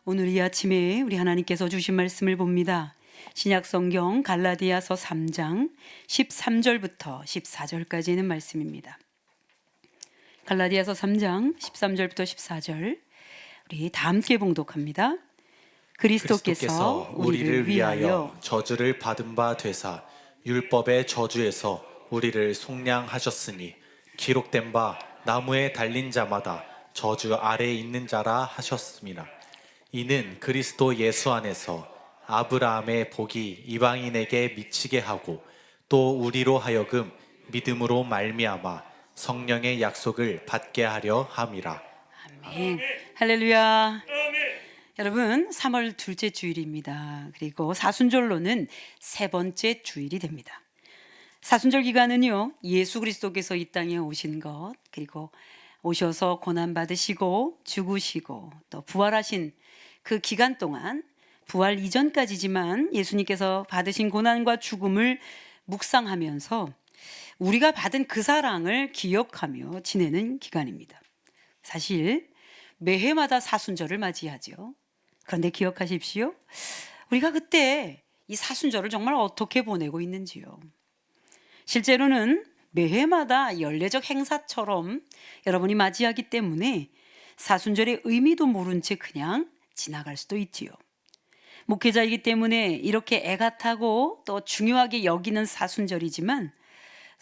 오늘 이 아침에 우리 하나님께서 주신 말씀을 봅니다. 신약성경 갈라디아서 3장 13절부터 14절까지 있는 말씀입니다. 갈라디아서 3장 13절부터 14절 우리 다 함께 봉독합니다. 그리스도께서 우리를 위하여 저주를 받은 바 되사 율법의 저주에서 우리를 속량하셨으니 기록된 바 나무에 달린 자마다 저주 아래에 있는 자라 하셨습니다. 이는 그리스도 예수 안에서 아브라함의 복이 이방인에게 미치게 하고 또 우리로 하여금 믿음으로 말미암아 성령의 약속을 받게 하려 함이라. 아멘. 할렐루야. 여러분, 3월 둘째 주일입니다. 그리고 사순절로는 세 번째 주일이 됩니다. 사순절 기간은요, 예수 그리스도께서 이 땅에 오신 것, 그리고 오셔서 고난 받으시고 죽으시고 또 부활하신 그 기간 동안, 부활 이전까지지만 예수님께서 받으신 고난과 죽음을 묵상하면서 우리가 받은 그 사랑을 기억하며 지내는 기간입니다. 사실 매해마다 사순절을 맞이하죠. 그런데 기억하십시오. 우리가 그때 이 사순절을 정말 어떻게 보내고 있는지요. 실제로는 매해마다 연례적 행사처럼 여러분이 맞이하기 때문에 사순절의 의미도 모른 채 그냥 지나갈 수도 있지요. 목회자이기 때문에 이렇게 애가 타고 또 중요하게 여기는 사순절이지만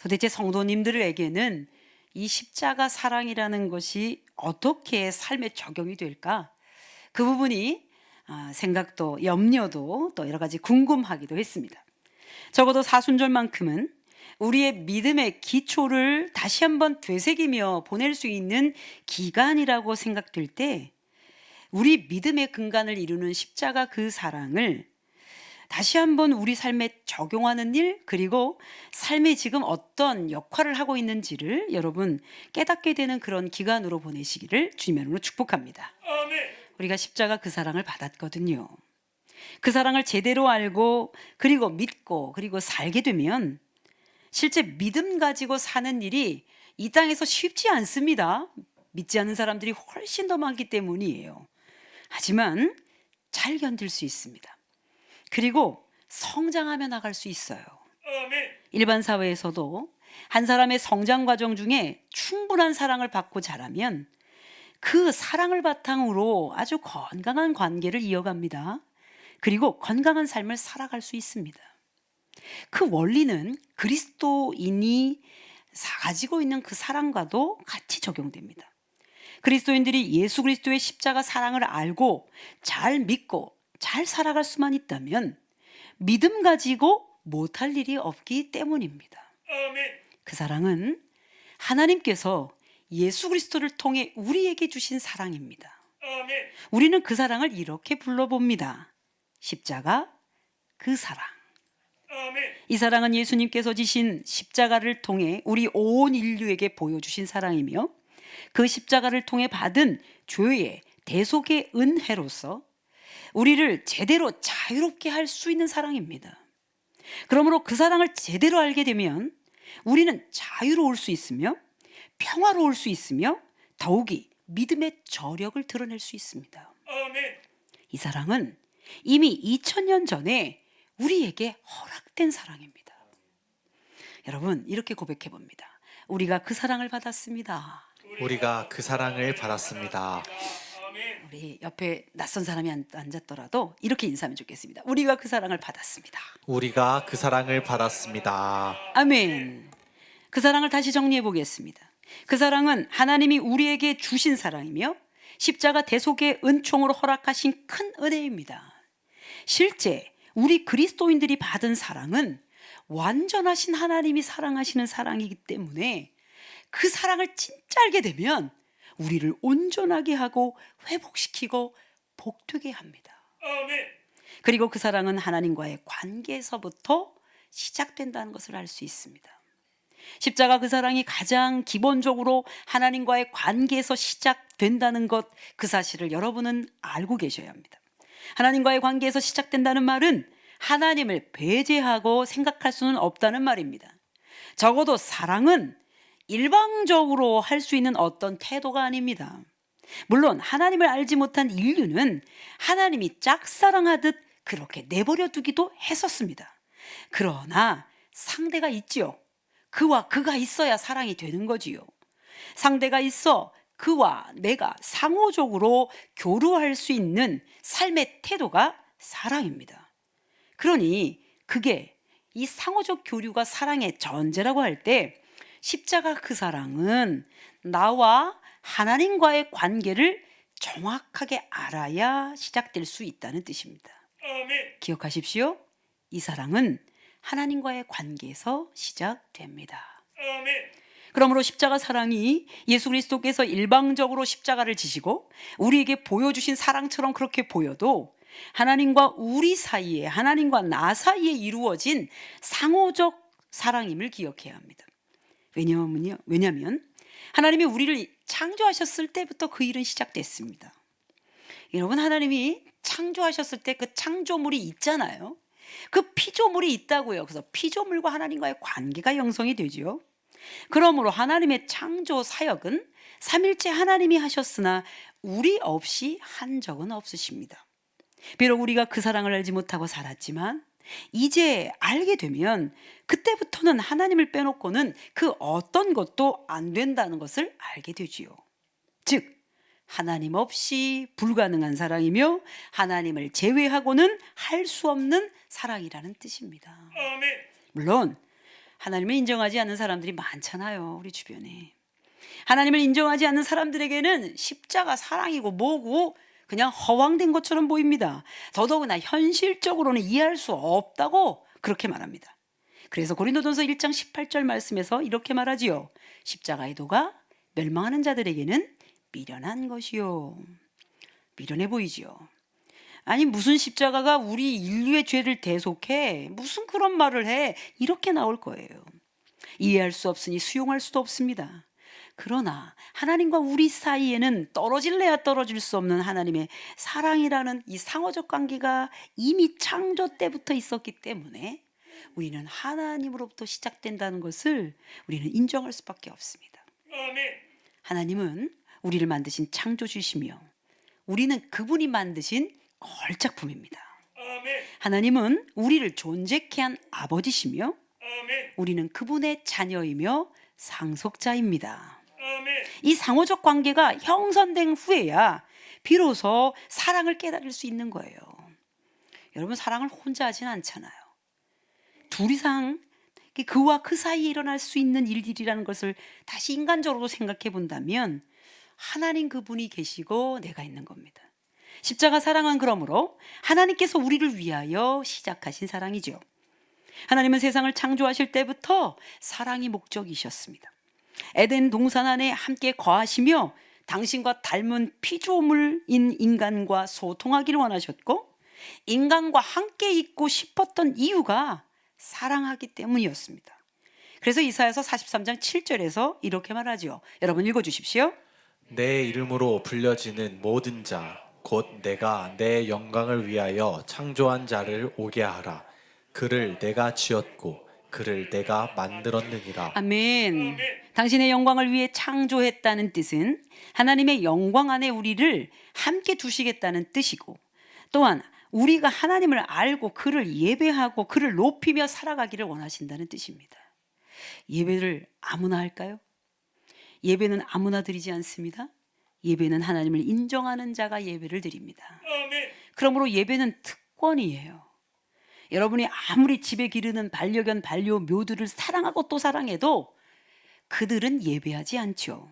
도대체 성도님들에게는 이 십자가 사랑이라는 것이 어떻게 삶에 적용이 될까? 그 부분이 생각도 염려도 또 여러 가지 궁금하기도 했습니다. 적어도 사순절만큼은 우리의 믿음의 기초를 다시 한번 되새기며 보낼 수 있는 기간이라고 생각될 때 우리 믿음의 근간을 이루는 십자가 그 사랑을 다시 한번 우리 삶에 적용하는 일, 그리고 삶에 지금 어떤 역할을 하고 있는지를 여러분 깨닫게 되는 그런 기간으로 보내시기를 주님의 이름으로 축복합니다. 아멘. 우리가 십자가 그 사랑을 받았거든요. 그 사랑을 제대로 알고 그리고 믿고 그리고 살게 되면 실제 믿음 가지고 사는 일이 이 땅에서 쉽지 않습니다. 믿지 않는 사람들이 훨씬 더 많기 때문이에요. 하지만 잘 견딜 수 있습니다. 그리고 성장하며 나갈 수 있어요. 일반 사회에서도 한 사람의 성장 과정 중에 충분한 사랑을 받고 자라면 그 사랑을 바탕으로 아주 건강한 관계를 이어갑니다. 그리고 건강한 삶을 살아갈 수 있습니다. 그 원리는 그리스도인이 가지고 있는 그 사랑과도 같이 적용됩니다. 그리스도인들이 예수 그리스도의 십자가 사랑을 알고 잘 믿고 잘 살아갈 수만 있다면 믿음 가지고 못할 일이 없기 때문입니다. 그 사랑은 하나님께서 예수 그리스도를 통해 우리에게 주신 사랑입니다. 우리는 그 사랑을 이렇게 불러봅니다. 십자가 그 사랑. 이 사랑은 예수님께서 지신 십자가를 통해 우리 온 인류에게 보여주신 사랑이며 그 십자가를 통해 받은 죄의 대속의 은혜로서 우리를 제대로 자유롭게 할 수 있는 사랑입니다. 그러므로 그 사랑을 제대로 알게 되면 우리는 자유로울 수 있으며 평화로울 수 있으며 더욱이 믿음의 저력을 드러낼 수 있습니다. 이 사랑은 이미 2000년 전에 우리에게 허락된 사랑입니다. 여러분, 이렇게 고백해 봅니다. 우리가 그 사랑을 받았습니다. 우리가 그 사랑을 받았습니다. 우리 옆에 낯선 사람이 앉았더라도 이렇게 인사하면 좋겠습니다. 우리가 그 사랑을 받았습니다. 우리가 그 사랑을 받았습니다. 아멘. 그 사랑을 다시 정리해 보겠습니다. 그 사랑은 하나님이 우리에게 주신 사랑이며 십자가 대속의 은총으로 허락하신 큰 은혜입니다. 실제 우리 그리스도인들이 받은 사랑은 완전하신 하나님이 사랑하시는 사랑이기 때문에 그 사랑을 진짜 알게 되면 우리를 온전하게 하고 회복시키고 복되게 합니다. 그리고 그 사랑은 하나님과의 관계에서부터 시작된다는 것을 알 수 있습니다. 십자가 그 사랑이 가장 기본적으로 하나님과의 관계에서 시작된다는 것, 그 사실을 여러분은 알고 계셔야 합니다. 하나님과의 관계에서 시작된다는 말은 하나님을 배제하고 생각할 수는 없다는 말입니다. 적어도 사랑은 일방적으로 할 수 있는 어떤 태도가 아닙니다. 물론 하나님을 알지 못한 인류는 하나님이 짝사랑하듯 그렇게 내버려 두기도 했었습니다. 그러나 상대가 있지요. 그와 그가 있어야 사랑이 되는 거지요. 상대가 있어 그와 내가 상호적으로 교류할 수 있는 삶의 태도가 사랑입니다. 그러니 그게 이 상호적 교류가 사랑의 전제라고 할 때 십자가 그 사랑은 나와 하나님과의 관계를 정확하게 알아야 시작될 수 있다는 뜻입니다. 기억하십시오. 이 사랑은 하나님과의 관계에서 시작됩니다. 그러므로 십자가 사랑이 예수 그리스도께서 일방적으로 십자가를 지시고 우리에게 보여주신 사랑처럼 그렇게 보여도 하나님과 우리 사이에, 하나님과 나 사이에 이루어진 상호적 사랑임을 기억해야 합니다. 왜냐하면 하나님이 우리를 창조하셨을 때부터 그 일은 시작됐습니다. 여러분, 하나님이 창조하셨을 때 그 창조물이 있잖아요. 그 피조물이 있다고요. 그래서 피조물과 하나님과의 관계가 형성이 되죠. 그러므로 하나님의 창조 사역은 삼일째 하나님이 하셨으나 우리 없이 한 적은 없으십니다. 비록 우리가 그 사랑을 알지 못하고 살았지만 이제 알게 되면 그때부터는 하나님을 빼놓고는 그 어떤 것도 안 된다는 것을 알게 되지요. 즉 하나님 없이 불가능한 사랑이며 하나님을 제외하고는 할 수 없는 사랑이라는 뜻입니다. 물론 하나님을 인정하지 않는 사람들이 많잖아요. 우리 주변에. 하나님을 인정하지 않는 사람들에게는 십자가 사랑이고 뭐고 그냥 허황된 것처럼 보입니다. 더더구나 현실적으로는 이해할 수 없다고 그렇게 말합니다. 그래서 고린도전서 1장 18절 말씀에서 이렇게 말하지요. 십자가의 도가 멸망하는 자들에게는 미련한 것이요. 미련해 보이지요. 아니 무슨 십자가가 우리 인류의 죄를 대속해? 무슨 그런 말을 해? 이렇게 나올 거예요. 이해할 수 없으니 수용할 수도 없습니다. 그러나 하나님과 우리 사이에는 떨어질래야 떨어질 수 없는 하나님의 사랑이라는 이 상호적 관계가 이미 창조 때부터 있었기 때문에 우리는 하나님으로부터 시작된다는 것을 우리는 인정할 수밖에 없습니다. 하나님은 우리를 만드신 창조주시며 우리는 그분이 만드신 걸작품입니다. 하나님은 우리를 존재케 한 아버지시며 우리는 그분의 자녀이며 상속자입니다. 이 상호적 관계가 형성된 후에야 비로소 사랑을 깨달을 수 있는 거예요. 여러분, 사랑을 혼자 하진 않잖아요. 둘 이상 그와 그 사이에 일어날 수 있는 일들이라는 것을 다시 인간적으로 생각해 본다면 하나님 그분이 계시고 내가 있는 겁니다. 십자가 사랑은 그러므로 하나님께서 우리를 위하여 시작하신 사랑이죠. 하나님은 세상을 창조하실 때부터 사랑이 목적이셨습니다. 에덴 동산 안에 함께 거하시며 당신과 닮은 피조물인 인간과 소통하기를 원하셨고 인간과 함께 있고 싶었던 이유가 사랑하기 때문이었습니다. 그래서 이사야서 43장 7절에서 이렇게 말하죠. 여러분 읽어주십시오. 내 이름으로 불려지는 모든 자 곧 내가 내 영광을 위하여 창조한 자를 오게 하라. 그를 내가 지었고 그를 내가 만들었느니라. 아멘. 당신의 영광을 위해 창조했다는 뜻은 하나님의 영광 안에 우리를 함께 두시겠다는 뜻이고 또한 우리가 하나님을 알고 그를 예배하고 그를 높이며 살아가기를 원하신다는 뜻입니다. 예배를 아무나 할까요? 예배는 아무나 드리지 않습니다. 예배는 하나님을 인정하는 자가 예배를 드립니다. 그러므로 예배는 특권이에요. 여러분이 아무리 집에 기르는 반려견, 반려묘들을 사랑하고 또 사랑해도 그들은 예배하지 않죠.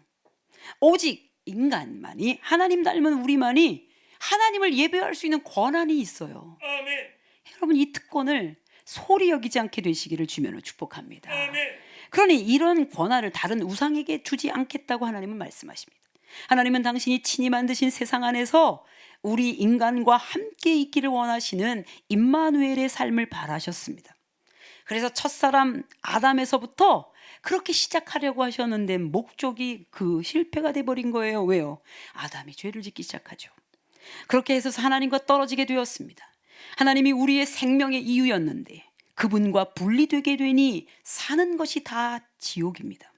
오직 인간만이, 하나님 닮은 우리만이 하나님을 예배할 수 있는 권한이 있어요. 여러분, 이 특권을 소홀히 여기지 않게 되시기를 주면서 축복합니다. 그러니 이런 권한을 다른 우상에게 주지 않겠다고 하나님은 말씀하십니다. 하나님은 당신이 친히 만드신 세상 안에서 우리 인간과 함께 있기를 원하시는 임마누엘의 삶을 바라셨습니다. 그래서 첫사람 아담에서부터 그렇게 시작하려고 하셨는데 목적이 그 실패가 돼버린 거예요. 왜요? 아담이 죄를 짓기 시작하죠. 그렇게 해서 하나님과 떨어지게 되었습니다. 하나님이 우리의 생명의 이유였는데 그분과 분리되게 되니 사는 것이 다 지옥입니다.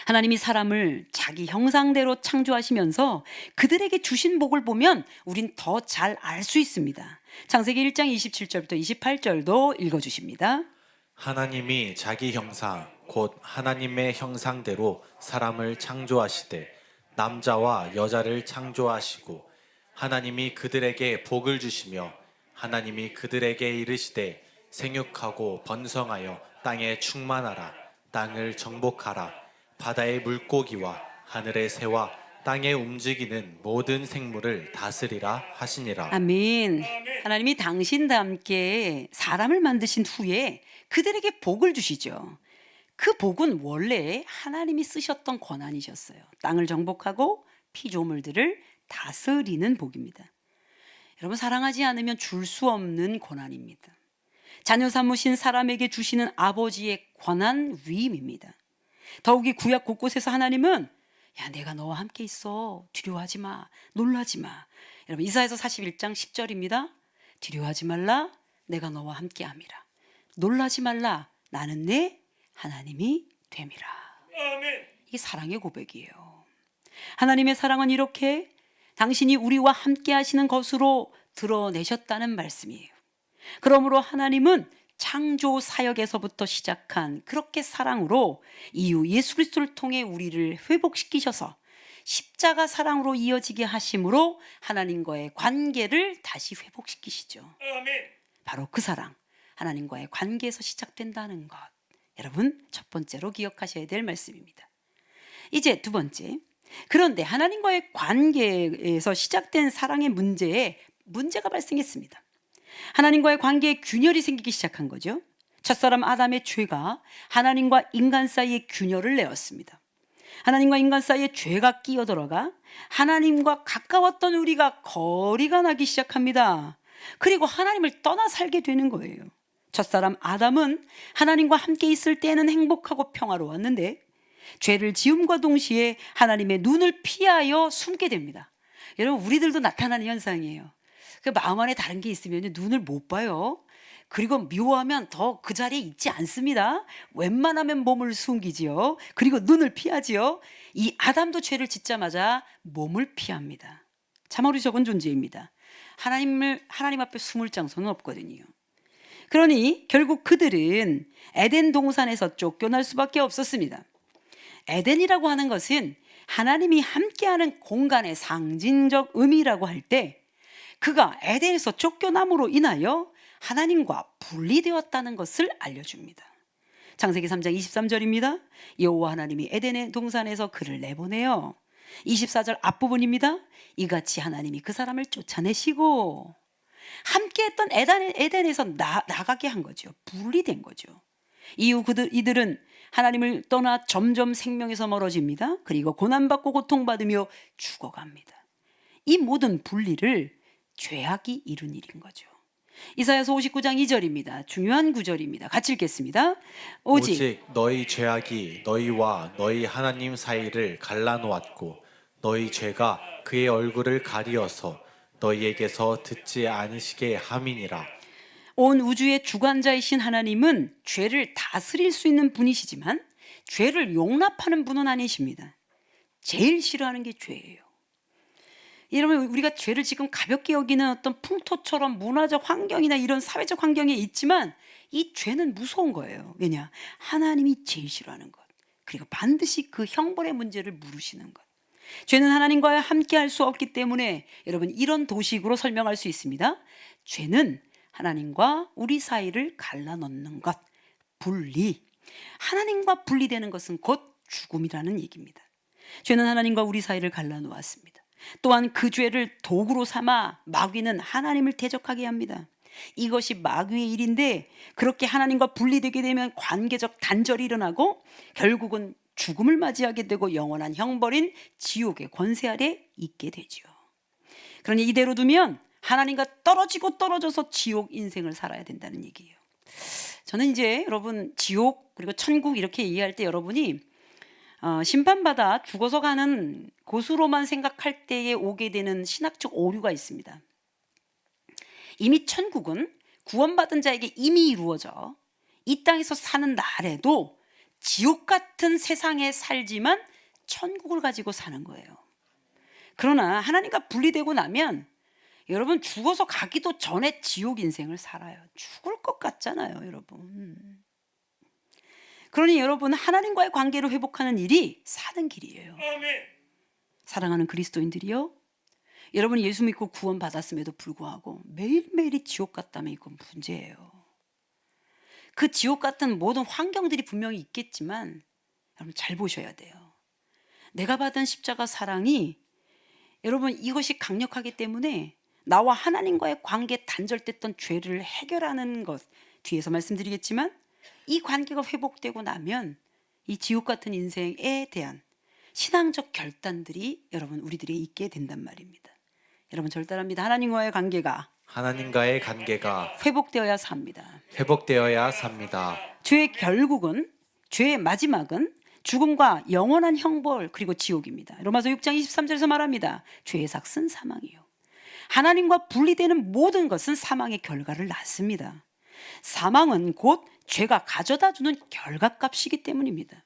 하나님이 사람을 자기 형상대로 창조하시면서 그들에게 주신 복을 보면 우린 더 잘 알 수 있습니다. 창세기 1장 27절부터 28절도 읽어주십니다. 하나님이 자기 형상 곧 하나님의 형상대로 사람을 창조하시되 남자와 여자를 창조하시고 하나님이 그들에게 복을 주시며 하나님이 그들에게 이르시되 생육하고 번성하여 땅에 충만하라 땅을 정복하라 바다의 물고기와 하늘의 새와 땅에 움직이는 모든 생물을 다스리라 하시니라. 아멘. 하나님이 당신과 함께 사람을 만드신 후에 그들에게 복을 주시죠. 그 복은 원래 하나님이 쓰셨던 권한이셨어요. 땅을 정복하고 피조물들을 다스리는 복입니다. 여러분, 사랑하지 않으면 줄 수 없는 권한입니다. 자녀 삼으신 사람에게 주시는 아버지의 권한 위임입니다. 더욱이 구약 곳곳에서 하나님은 야, 내가 너와 함께 있어. 두려워하지 마. 놀라지 마. 여러분, 이사야서 41장 10절입니다. 두려워하지 말라. 내가 너와 함께 함이라. 놀라지 말라. 나는 내 하나님이 됨이라. 이게 사랑의 고백이에요. 하나님의 사랑은 이렇게 당신이 우리와 함께 하시는 것으로 드러내셨다는 말씀이에요. 그러므로 하나님은 창조 사역에서부터 시작한 그렇게 사랑으로 이후 예수 그리스도를 통해 우리를 회복시키셔서 십자가 사랑으로 이어지게 하심으로 하나님과의 관계를 다시 회복시키시죠. 바로 그 사랑, 하나님과의 관계에서 시작된다는 것. 여러분, 첫 번째로 기억하셔야 될 말씀입니다. 이제 두 번째. 그런데 하나님과의 관계에서 시작된 사랑의 문제가 발생했습니다. 하나님과의 관계에 균열이 생기기 시작한 거죠. 첫사람 아담의 죄가 하나님과 인간 사이에 균열을 내었습니다. 하나님과 인간 사이에 죄가 끼어들어가 하나님과 가까웠던 우리가 거리가 나기 시작합니다. 그리고 하나님을 떠나 살게 되는 거예요. 첫사람 아담은 하나님과 함께 있을 때는 행복하고 평화로웠는데 죄를 지음과 동시에 하나님의 눈을 피하여 숨게 됩니다. 여러분, 우리들도 나타나는 현상이에요. 그 마음 안에 다른 게 있으면 눈을 못 봐요. 그리고 미워하면 더 그 자리에 있지 않습니다. 웬만하면 몸을 숨기지요. 그리고 눈을 피하지요. 이 아담도 죄를 짓자마자 몸을 피합니다. 참 어리석은 존재입니다. 하나님 앞에 숨을 장소는 없거든요. 그러니 결국 그들은 에덴 동산에서 쫓겨날 수밖에 없었습니다. 에덴이라고 하는 것은 하나님이 함께하는 공간의 상징적 의미라고 할 때 그가 에덴에서 쫓겨남으로 인하여 하나님과 분리되었다는 것을 알려줍니다. 창세기 3장 23절입니다. 여호와 하나님이 에덴의 동산에서 그를 내보내요. 24절 앞부분입니다. 이같이 하나님이 그 사람을 쫓아내시고 함께했던 에덴에서 나가게 한 거죠. 분리된 거죠. 이후 이들은 하나님을 떠나 점점 생명에서 멀어집니다. 그리고 고난받고 고통받으며 죽어갑니다. 이 모든 분리를 죄악이 이룬 일인 거죠. 이사야서 59장 2절입니다. 중요한 구절입니다. 같이 읽겠습니다. 오직 너희 죄악이 너희와 너희 하나님 사이를 갈라놓았고 너희 죄가 그의 얼굴을 가리어서 너희에게서 듣지 않으시게 함이니라. 온 우주의 주관자이신 하나님은 죄를 다스릴 수 있는 분이시지만 죄를 용납하는 분은 아니십니다. 제일 싫어하는 게 죄예요. 여러분, 우리가 죄를 지금 가볍게 여기는 어떤 풍토처럼 문화적 환경이나 이런 사회적 환경에 있지만 이 죄는 무서운 거예요. 왜냐? 하나님이 제일 싫어하는 것. 그리고 반드시 그 형벌의 문제를 물으시는 것. 죄는 하나님과 함께 할 수 없기 때문에 여러분, 이런 도식으로 설명할 수 있습니다. 죄는 하나님과 우리 사이를 갈라놓는 것. 분리. 하나님과 분리되는 것은 곧 죽음이라는 얘기입니다. 죄는 하나님과 우리 사이를 갈라놓았습니다. 또한 그 죄를 도구로 삼아 마귀는 하나님을 대적하게 합니다. 이것이 마귀의 일인데 그렇게 하나님과 분리되게 되면 관계적 단절이 일어나고 결국은 죽음을 맞이하게 되고 영원한 형벌인 지옥의 권세 아래 있게 되죠. 그러니 이대로 두면 하나님과 떨어져서 지옥 인생을 살아야 된다는 얘기예요. 저는 이제 여러분 지옥 그리고 천국 이렇게 이해할 때 여러분이 심판받아 죽어서 가는 곳으로만 생각할 때에 오게 되는 신학적 오류가 있습니다. 이미 천국은 구원받은 자에게 이미 이루어져 이 땅에서 사는 날에도 지옥 같은 세상에 살지만 천국을 가지고 사는 거예요. 그러나 하나님과 분리되고 나면 여러분 죽어서 가기도 전에 지옥 인생을 살아요. 죽을 것 같잖아요, 여러분. 그러니 여러분 하나님과의 관계를 회복하는 일이 사는 길이에요. 사랑하는 그리스도인들이요, 여러분이 예수 믿고 구원 받았음에도 불구하고 매일매일이 지옥 같다면 이건 문제예요. 그 지옥 같은 모든 환경들이 분명히 있겠지만 여러분 잘 보셔야 돼요. 내가 받은 십자가 사랑이 여러분 이것이 강력하기 때문에 나와 하나님과의 관계 단절됐던 죄를 해결하는 것, 뒤에서 말씀드리겠지만 이 관계가 회복되고 나면 이 지옥 같은 인생에 대한 신앙적 결단들이 여러분 우리들이 있게 된단 말입니다. 여러분 절 따라합니다. 하나님과의 관계가 회복되어야 삽니다. 회복되어야 삽니다. 죄의 결국은, 죄의 마지막은 죽음과 영원한 형벌 그리고 지옥입니다. 로마서 6장 23절에서 말합니다. 죄의 삭은 사망이요. 하나님과 분리되는 모든 것은 사망의 결과를 낳습니다. 사망은 곧 죄가 가져다주는 결과값이기 때문입니다.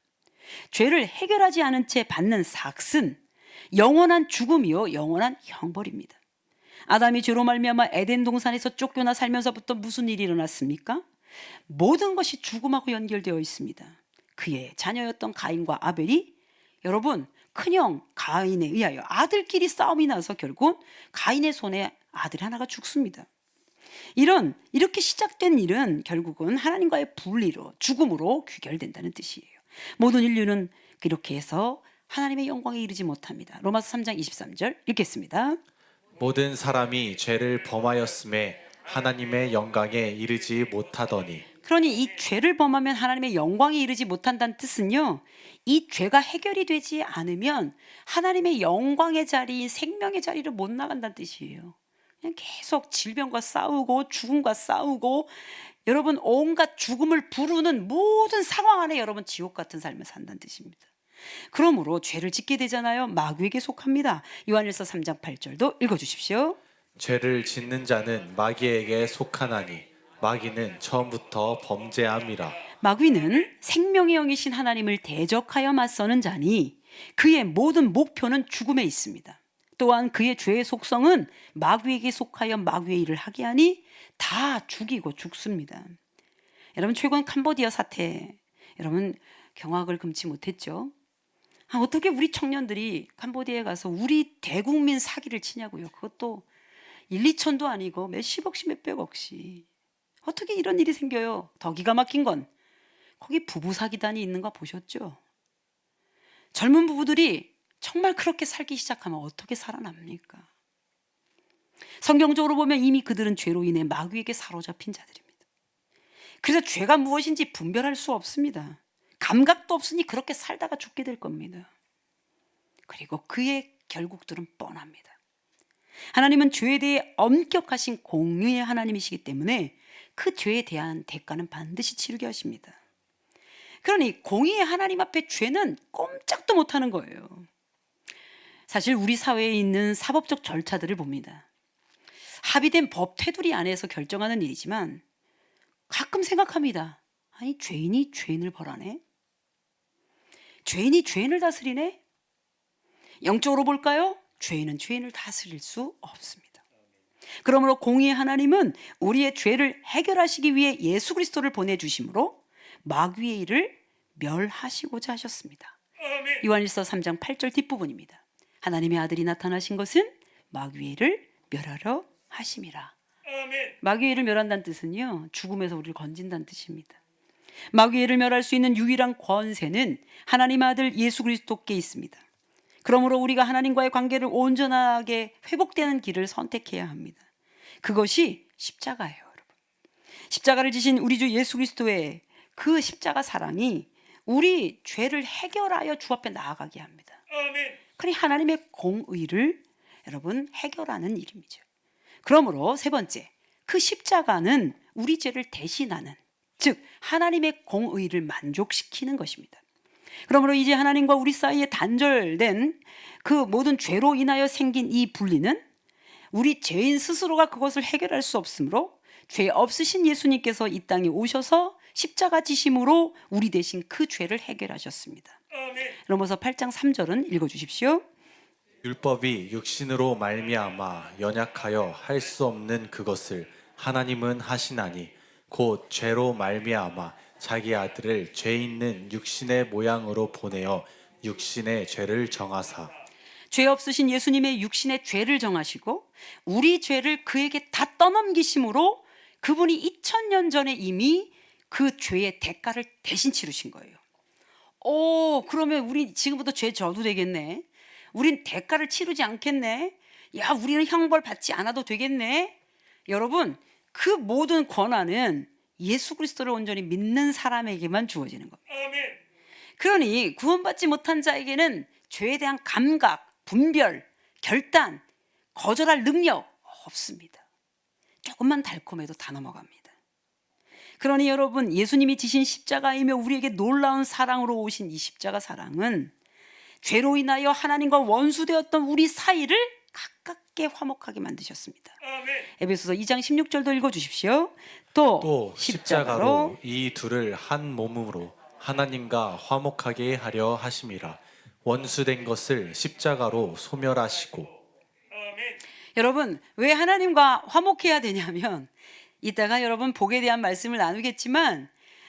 죄를 해결하지 않은 채 받는 삭은 영원한 죽음이요 영원한 형벌입니다. 아담이 죄로 말미암아 에덴 동산에서 쫓겨나 살면서부터 무슨 일이 일어났습니까? 모든 것이 죽음하고 연결되어 있습니다. 그의 자녀였던 가인과 아벨이 여러분 큰형 가인에 의하여 아들끼리 싸움이 나서 결국 가인의 손에 아들 하나가 죽습니다. 이렇게 시작된 일은 결국은 하나님과의 분리로 죽음으로 귀결된다는 뜻이에요. 모든 인류는 이렇게 해서 하나님의 영광에 이르지 못합니다. 로마서 3장 23절 읽겠습니다. 모든 사람이 죄를 범하였음에 하나님의 영광에 이르지 못하더니. 그러니 이 죄를 범하면 하나님의 영광에 이르지 못한다는 뜻은요, 이 죄가 해결이 되지 않으면 하나님의 영광의 자리, 생명의 자리를 못 나간다는 뜻이에요. 그냥 계속 질병과 싸우고 죽음과 싸우고 여러분 온갖 죽음을 부르는 모든 상황 안에 여러분 지옥 같은 삶을 산다는 뜻입니다. 그러므로 죄를 짓게 되잖아요. 마귀에게 속합니다. 요한일서 3장 8절도 읽어주십시오. 죄를 짓는 자는 마귀에게 속하나니 마귀는 처음부터 범죄함이라. 마귀는 생명의 영이신 하나님을 대적하여 맞서는 자니 그의 모든 목표는 죽음에 있습니다. 또한 그의 죄의 속성은 마귀에게 속하여 마귀의 일을 하게 하니 다 죽이고 죽습니다. 여러분 최근 캄보디아 사태, 여러분 경악을 금치 못했죠? 어떻게 우리 청년들이 캄보디아에 가서 우리 대국민 사기를 치냐고요. 그것도 1, 2천도 아니고 몇십억씩 몇백억씩. 어떻게 이런 일이 생겨요? 더 기가 막힌 건 거기 부부 사기단이 있는 거 보셨죠? 젊은 부부들이 정말 그렇게 살기 시작하면 어떻게 살아납니까? 성경적으로 보면 이미 그들은 죄로 인해 마귀에게 사로잡힌 자들입니다. 그래서 죄가 무엇인지 분별할 수 없습니다. 감각도 없으니 그렇게 살다가 죽게 될 겁니다. 그리고 그의 결국들은 뻔합니다. 하나님은 죄에 대해 엄격하신 공의의 하나님이시기 때문에 그 죄에 대한 대가는 반드시 치르게 하십니다. 그러니 공의의 하나님 앞에 죄는 꼼짝도 못하는 거예요. 사실 우리 사회에 있는 사법적 절차들을 봅니다. 합의된 법 테두리 안에서 결정하는 일이지만 가끔 생각합니다. 아니 죄인이 죄인을 벌하네? 죄인이 죄인을 다스리네? 영적으로 볼까요? 죄인은 죄인을 다스릴 수 없습니다. 그러므로 공의의 하나님은 우리의 죄를 해결하시기 위해 예수 그리스도를 보내주심으로 마귀의 일을 멸하시고자 하셨습니다. 요한일서 3장 8절 뒷부분입니다. 하나님의 아들이 나타나신 것은 마귀의 일을 멸하러 하심이라. 마귀의 일을 멸한다는 뜻은요, 죽음에서 우리를 건진다는 뜻입니다. 마귀의 일을 멸할 수 있는 유일한 권세는 하나님의 아들 예수 그리스도께 있습니다. 그러므로 우리가 하나님과의 관계를 온전하게 회복되는 길을 선택해야 합니다. 그것이 십자가예요, 여러분. 십자가를 지신 우리 주 예수 그리스도의 그 십자가 사랑이 우리 죄를 해결하여 주 앞에 나아가게 합니다. 그러니 하나님의 공의를 여러분 해결하는 일입니다. 그러므로 세 번째, 그 십자가는 우리 죄를 대신하는, 즉 하나님의 공의를 만족시키는 것입니다. 그러므로 이제 하나님과 우리 사이에 단절된 그 모든 죄로 인하여 생긴 이 분리는 우리 죄인 스스로가 그것을 해결할 수 없으므로 죄 없으신 예수님께서 이 땅에 오셔서 십자가 지심으로 우리 대신 그 죄를 해결하셨습니다. 로마서 8장 3절은 읽어주십시오. 율법이 육신으로 말미암아 연약하여 할 수 없는 그것을 하나님은 하시나니 곧 죄로 말미암아 자기 아들을 죄 있는 육신의 모양으로 보내어 육신의 죄를 정하사. 죄 없으신 예수님의 육신의 죄를 정하시고 우리 죄를 그에게 다 떠넘기심으로 그분이 2000년 전에 이미 그 죄의 대가를 대신 치르신 거예요. 그러면 우리 지금부터 죄 져도 되겠네. 우린 대가를 치르지 않겠네. 야, 우리는 형벌 받지 않아도 되겠네. 여러분, 그 모든 권한은 예수 그리스도를 온전히 믿는 사람에게만 주어지는 겁니다. 그러니 구원받지 못한 자에게는 죄에 대한 감각, 분별, 결단, 거절할 능력 없습니다. 조금만 달콤해도 다 넘어갑니다. 그러니 여러분, 예수님이 지신 십자가이며 우리에게 놀라운 사랑으로 오신 이 십자가 사랑은 죄로 인하여 하나님과 원수되었던 우리 사이를 가깝게 화목하게 만드셨습니다. 에베소서 2장 16절도 읽어주십시오. 또 십자가로 이 둘을 한 몸으로 하나님과 화목하게 하려 하심이라. 원수된 것을 십자가로 소멸하시고. 여러분, 왜 하나님과 화목해야 되냐면 이따가 여러분 복에 대한 말씀을 나누겠지만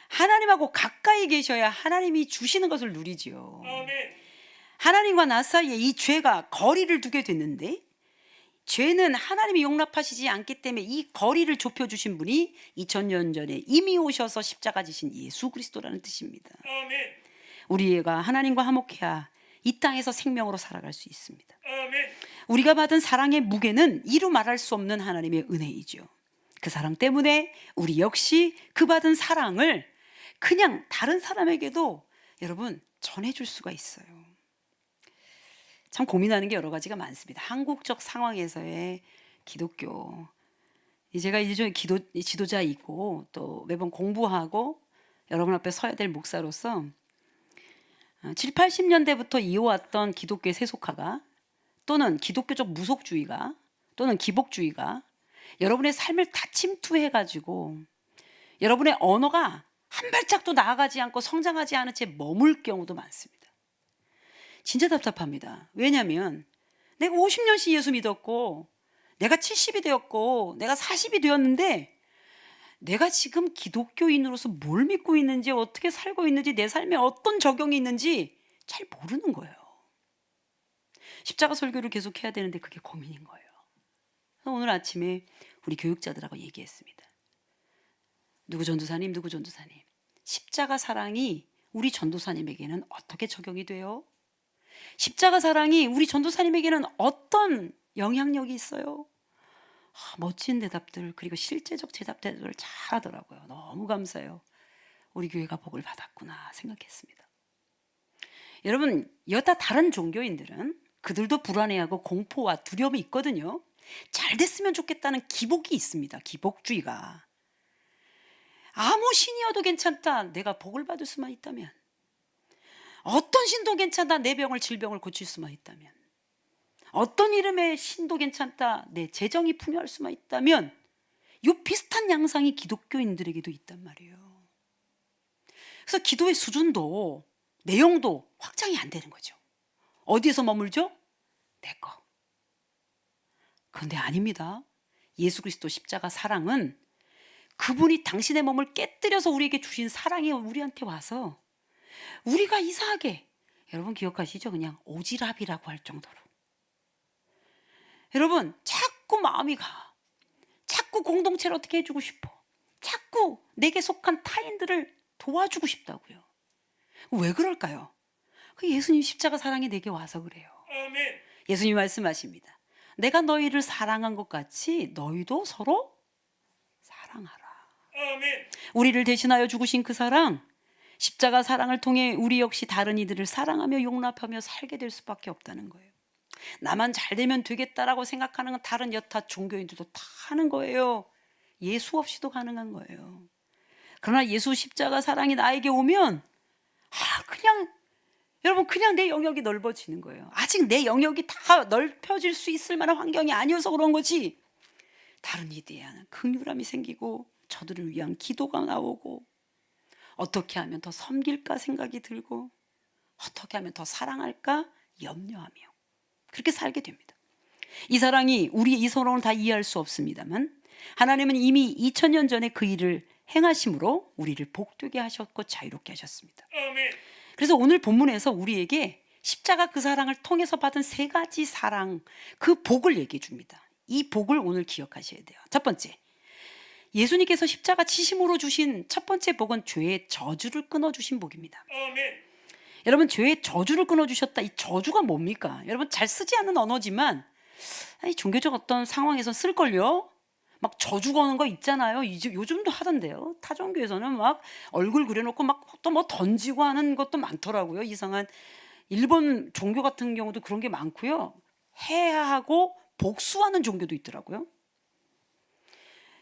하나님하고 가까이 계셔야 하나님이 주시는 것을 누리지요. 하나님과 나 사이에 이 죄가 거리를 두게 됐는데 죄는 하나님이 용납하시지 않기 때문에 이 거리를 좁혀주신 분이 2000년 전에 이미 오셔서 십자가 지신 예수 그리스도라는 뜻입니다. 우리가 하나님과 화목해야 이 땅에서 생명으로 살아갈 수 있습니다. 우리가 받은 사랑의 무게는 이루 말할 수 없는 하나님의 은혜이죠. 그 사랑 때문에 우리 역시 그 받은 사랑을 그냥 다른 사람에게도 여러분 전해줄 수가 있어요. 참 고민하는 게 여러 가지가 많습니다. 한국적 상황에서의 기독교. 제가 이제 지도자이고 또 매번 공부하고 여러분 앞에 서야 될 목사로서 7, 80년대부터 이어왔던 기독교의 세속화가 또는 기독교적 무속주의가 또는 기복주의가 여러분의 삶을 다 침투해가지고 여러분의 언어가 한 발짝도 나아가지 않고 성장하지 않은 채 머물 경우도 많습니다. 진짜 답답합니다. 왜냐하면 내가 50년씩 예수 믿었고 내가 70이 되었고 내가 40이 되었는데 내가 지금 기독교인으로서 뭘 믿고 있는지 어떻게 살고 있는지 내 삶에 어떤 적용이 있는지 잘 모르는 거예요. 십자가 설교를 계속 해야 되는데 그게 고민인 거예요. 그래서 오늘 아침에 우리 교육자들하고 얘기했습니다. 누구 전도사님 십자가 사랑이 우리 전도사님에게는 어떻게 적용이 돼요? 십자가 사랑이 우리 전도사님에게는 어떤 영향력이 있어요? 멋진 대답들 그리고 실제적 대답들을 잘 하더라고요. 너무 감사해요. 우리 교회가 복을 받았구나 생각했습니다. 여러분, 여타 다른 종교인들은 그들도 불안해하고 공포와 두려움이 있거든요. 잘 됐으면 좋겠다는 기복이 있습니다. 기복주의가. 아무 신이어도 괜찮다. 내가 복을 받을 수만 있다면. 어떤 신도 괜찮다. 내 질병을 고칠 수만 있다면. 어떤 이름의 신도 괜찮다. 내 재정이 풍요할 수만 있다면. 이 비슷한 양상이 기독교인들에게도 있단 말이에요. 그래서 기도의 수준도 내용도 확장이 안 되는 거죠. 어디에서 머물죠? 내 거. 그런데 아닙니다. 예수 그리스도 십자가 사랑은 그분이 당신의 몸을 깨뜨려서 우리에게 주신 사랑이 우리한테 와서 우리가 이상하게 여러분 기억하시죠? 그냥 오지랖이라고 할 정도로 여러분 자꾸 마음이 가. 자꾸 공동체를 어떻게 해주고 싶어. 자꾸 내게 속한 타인들을 도와주고 싶다고요. 왜 그럴까요? 그 예수님 십자가 사랑이 내게 와서 그래요. 예수님 말씀하십니다. 내가 너희를 사랑한 것 같이 너희도 서로 사랑하라. 우리를 대신하여 죽으신 그 사랑, 십자가 사랑을 통해 우리 역시 다른 이들을 사랑하며 용납하며 살게 될 수밖에 없다는 거예요. 나만 잘 되면 되겠다라고 생각하는 건 다른 여타 종교인들도 다 하는 거예요. 예수 없이도 가능한 거예요. 그러나 예수 십자가 사랑이 나에게 오면 여러분 그냥 내 영역이 넓어지는 거예요. 아직 내 영역이 다 넓혀질 수 있을 만한 환경이 아니어서 그런 거지. 다른 이에 대한 긍휼함이 생기고 저들을 위한 기도가 나오고 어떻게 하면 더 섬길까 생각이 들고 어떻게 하면 더 사랑할까 염려하며 그렇게 살게 됩니다. 이 사랑이 우리의 이 서러움을 다 이해할 수 없습니다만 하나님은 이미 2000년 전에 그 일을 행하심으로 우리를 복되게 하셨고 자유롭게 하셨습니다. 그래서 오늘 본문에서 우리에게 십자가 그 사랑을 통해서 받은 세 가지 사랑, 그 복을 얘기해 줍니다. 이 복을 오늘 기억하셔야 돼요. 첫 번째, 예수님께서 십자가 치심으로 주신 첫 번째 복은 죄의 저주를 끊어주신 복입니다. 여러분, 죄의 저주를 끊어주셨다. 이 저주가 뭡니까? 여러분, 잘 쓰지 않는 언어지만 종교적 어떤 상황에서 쓸걸요? 막 저주 거는 거 있잖아요. 요즘도 하던데요. 타 종교에서는 막 얼굴 그려놓고 막 또 뭐 던지고 하는 것도 많더라고요. 이상한 일본 종교 같은 경우도 그런 게 많고요. 해하고 복수하는 종교도 있더라고요.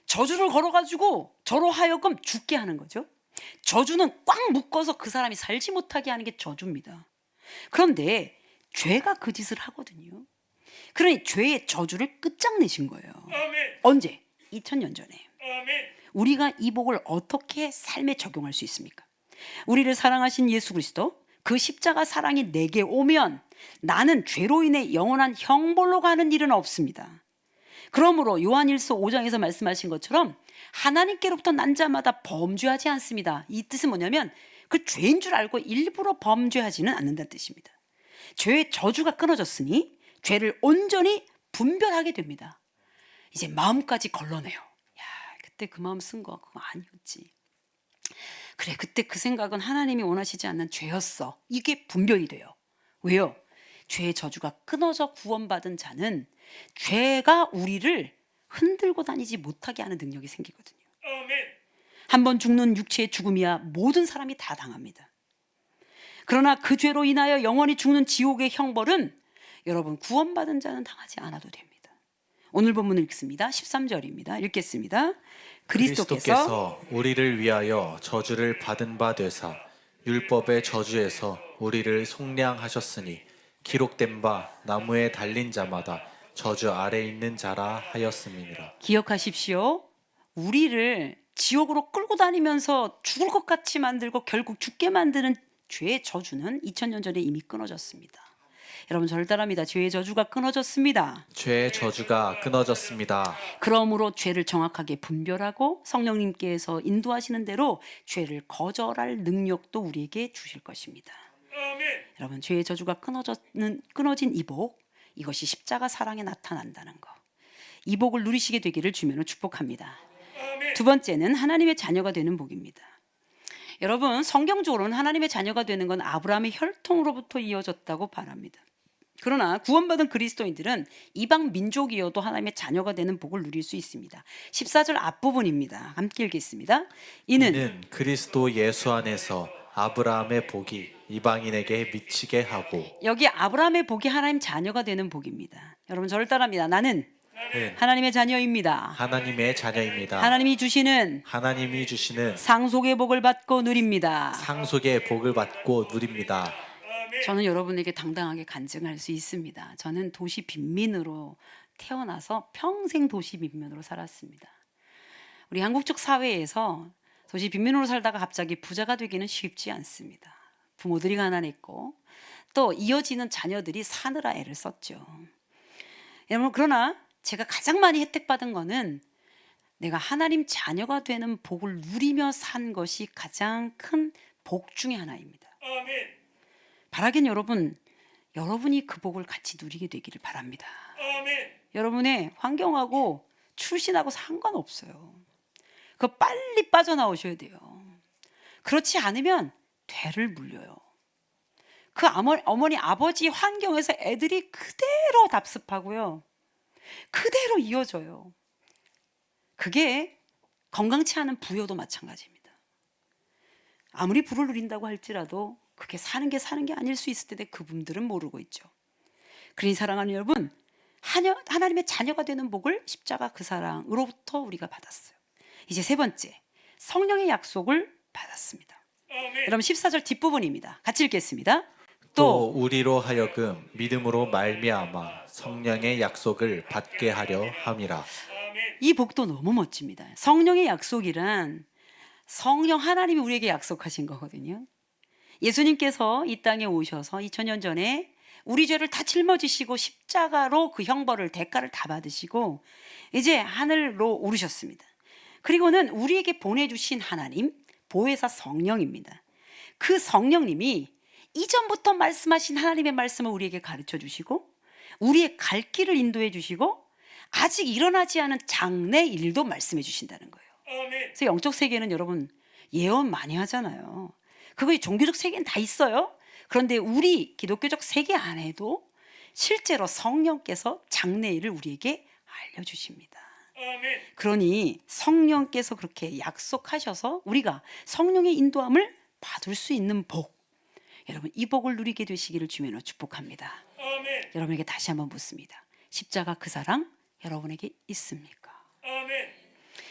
저주를 걸어가지고 저로 하여금 죽게 하는 거죠. 저주는 꽉 묶어서 그 사람이 살지 못하게 하는 게 저주입니다. 그런데 죄가 그 짓을 하거든요. 그러니 죄의 저주를 끝장내신 거예요. 언제? 2000년 전에. 우리가 이 복을 어떻게 삶에 적용할 수 있습니까? 우리를 사랑하신 예수 그리스도, 그 십자가 사랑이 내게 오면 나는 죄로 인해 영원한 형벌로 가는 일은 없습니다. 그러므로 요한일서 5장에서 말씀하신 것처럼 하나님께로부터 난 자마다 범죄하지 않습니다. 이 뜻은 뭐냐면 그 죄인 줄 알고 일부러 범죄하지는 않는다는 뜻입니다. 죄의 저주가 끊어졌으니 죄를 온전히 분별하게 됩니다. 이제 마음까지 걸러내요. 야, 그때 그 마음 쓴 거 그거 아니었지. 그래, 그때 그 생각은 하나님이 원하시지 않는 죄였어. 이게 분별이 돼요. 왜요? 죄의 저주가 끊어져 구원받은 자는 죄가 우리를 흔들고 다니지 못하게 하는 능력이 생기거든요. 한번 죽는 육체의 죽음이야 모든 사람이 다 당합니다. 그러나 그 죄로 인하여 영원히 죽는 지옥의 형벌은 여러분 구원받은 자는 당하지 않아도 됩니다. 오늘 본문을 읽습니다. 13절입니다. 읽겠습니다. 그리스도께서 우리를 위하여 저주를 받은 바 되사 율법의 저주에서 우리를 속량하셨으니 기록된 바 나무에 달린 자마다 저주 아래 있는 자라 하였음이니라. 기억하십시오. 우리를 지옥으로 끌고 다니면서 죽을 것 같이 만들고 결국 죽게 만드는 죄의 저주는 2000년 전에 이미 끊어졌습니다. 여러분 저를 따라합니다. 죄의 저주가 끊어졌습니다. 죄의 저주가 끊어졌습니다. 그러므로 죄를 정확하게 분별하고 성령님께서 인도하시는 대로 죄를 거절할 능력도 우리에게 주실 것입니다. 여러분 죄의 저주가 끊어진 이 복, 이것이 십자가 사랑에 나타난다는 것. 이 복을 누리시게 되기를 주면은 축복합니다. 두 번째는 하나님의 자녀가 되는 복입니다. 여러분 성경적으로는 하나님의 자녀가 되는 건 아브라함의 혈통으로부터 이어졌다고 말합니다. 그러나 구원받은 그리스도인들은 이방 민족이어도 하나님의 자녀가 되는 복을 누릴 수 있습니다. 14절 앞부분입니다. 함께 읽겠습니다. 이는 그리스도 예수 안에서 아브라함의 복이 이방인에게 미치게 하고. 여기 아브라함의 복이 하나님 자녀가 되는 복입니다. 여러분 저를 따라합니다. 나는 하나님의 자녀입니다. 하나님의 자녀입니다. 하나님이 주시는 상속의 복을 받고 누립니다. 상속의 복을 받고 누립니다. 저는 여러분에게 당당하게 간증할 수 있습니다. 저는 도시 빈민으로 태어나서 평생 도시 빈민으로 살았습니다. 우리 한국적 사회에서 도시 빈민으로 살다가 갑자기 부자가 되기는 쉽지 않습니다. 부모들이 가난했고 또 이어지는 자녀들이 사느라 애를 썼죠. 여러분 그러나 제가 가장 많이 혜택받은 거는 내가 하나님 자녀가 되는 복을 누리며 산 것이 가장 큰 복 중에 하나입니다. 바라긴 여러분이 그 복을 같이 누리게 되기를 바랍니다. 여러분의 환경하고 출신하고 상관없어요. 그거 빨리 빠져나오셔야 돼요. 그렇지 않으면 되를 물려요. 그 어머니 아버지 환경에서 애들이 그대로 답습하고요. 그대로 이어져요. 그게 건강치 않은 부여도 마찬가지입니다. 아무리 부를 누린다고 할지라도 그게 사는 게 아닐 수 있을 텐데 그분들은 모르고 있죠. 그러니 사랑하는 여러분, 하나님의 자녀가 되는 복을 십자가 그 사랑으로부터 우리가 받았어요. 이제 세 번째, 성령의 약속을 받았습니다. 여러분 14절 뒷부분입니다. 같이 읽겠습니다. 또 우리로 하여금 믿음으로 말미암아 성령의 약속을 받게 하려 함이라. 이 복도 너무 멋집니다. 성령의 약속이란 성령 하나님이 우리에게 약속하신 거거든요. 예수님께서 이 땅에 오셔서 2000년 전에 우리 죄를 다 짊어지시고 십자가로 그 형벌을 대가를 다 받으시고 이제 하늘로 오르셨습니다. 그리고는 우리에게 보내주신 하나님 보혜사 성령입니다. 그 성령님이 이전부터 말씀하신 하나님의 말씀을 우리에게 가르쳐 주시고 우리의 갈 길을 인도해 주시고 아직 일어나지 않은 장래 일도 말씀해 주신다는 거예요. 그래서 영적 세계는 여러분 예언 많이 하잖아요. 그거 종교적 세계는 다 있어요. 그런데 우리 기독교적 세계 안에도 실제로 성령께서 장래 일을 우리에게 알려주십니다. 그러니 성령께서 그렇게 약속하셔서 우리가 성령의 인도함을 받을 수 있는 복, 여러분 이 복을 누리게 되시기를 주님으로 축복합니다. 여러분에게 다시 한번 묻습니다. 십자가 그 사랑 여러분에게 있습니까?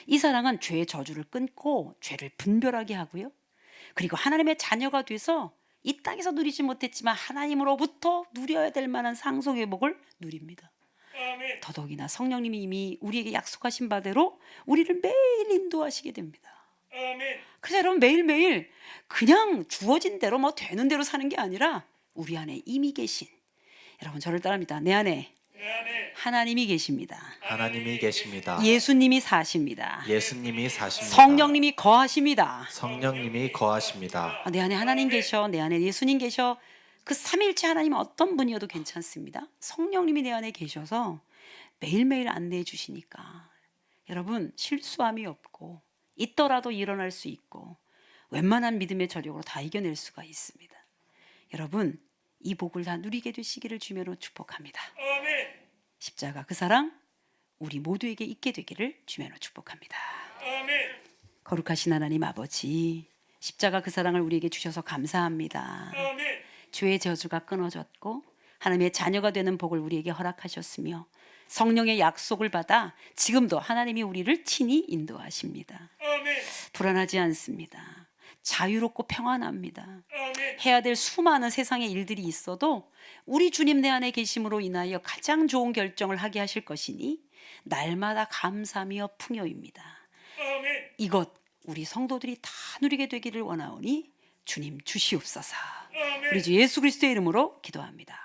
이 사랑은 죄의 저주를 끊고 죄를 분별하게 하고요. 그리고 하나님의 자녀가 돼서 이 땅에서 누리지 못했지만 하나님으로부터 누려야 될 만한 상속의 복을 누립니다. 더더욱이나 성령님이 이미 우리에게 약속하신 바대로 우리를 매일 인도하시게 됩니다. 그래서 여러분 매일매일 그냥 주어진 대로 뭐 되는 대로 사는 게 아니라 우리 안에 이미 계신, 여러분 저를 따릅니다. 내 안에 하나님이 계십니다. 하나님이 계십니다. 예수님이 사십니다. 예수님이 사십니다. 성령님이 거하십니다. 성령님이 거하십니다. 내 안에 하나님 계셔, 내 안에 예수님 계셔. 그 삼일체 하나님은 어떤 분이어도 괜찮습니다. 성령님이 내 안에 계셔서 매일매일 안내해 주시니까 여러분 실수함이 없고 있더라도 일어날 수 있고 웬만한 믿음의 저력으로 다 이겨낼 수가 있습니다. 여러분 이 복을 다 누리게 되시기를 주님으로 축복합니다. 십자가 그 사랑 우리 모두에게 있게 되기를 주님으로 축복합니다. 거룩하신 하나님 아버지, 십자가 그 사랑을 우리에게 주셔서 감사합니다. 죄의 저주가 끊어졌고 하나님의 자녀가 되는 복을 우리에게 허락하셨으며 성령의 약속을 받아 지금도 하나님이 우리를 친히 인도하십니다. 불안하지 않습니다. 자유롭고 평안합니다. 해야 될 수많은 세상의 일들이 있어도 우리 주님 내 안에 계심으로 인하여 가장 좋은 결정을 하게 하실 것이니 날마다 감사하며 풍요입니다. 이것 우리 성도들이 다 누리게 되기를 원하오니 주님 주시옵소서. 우리 주 예수 그리스도의 이름으로 기도합니다.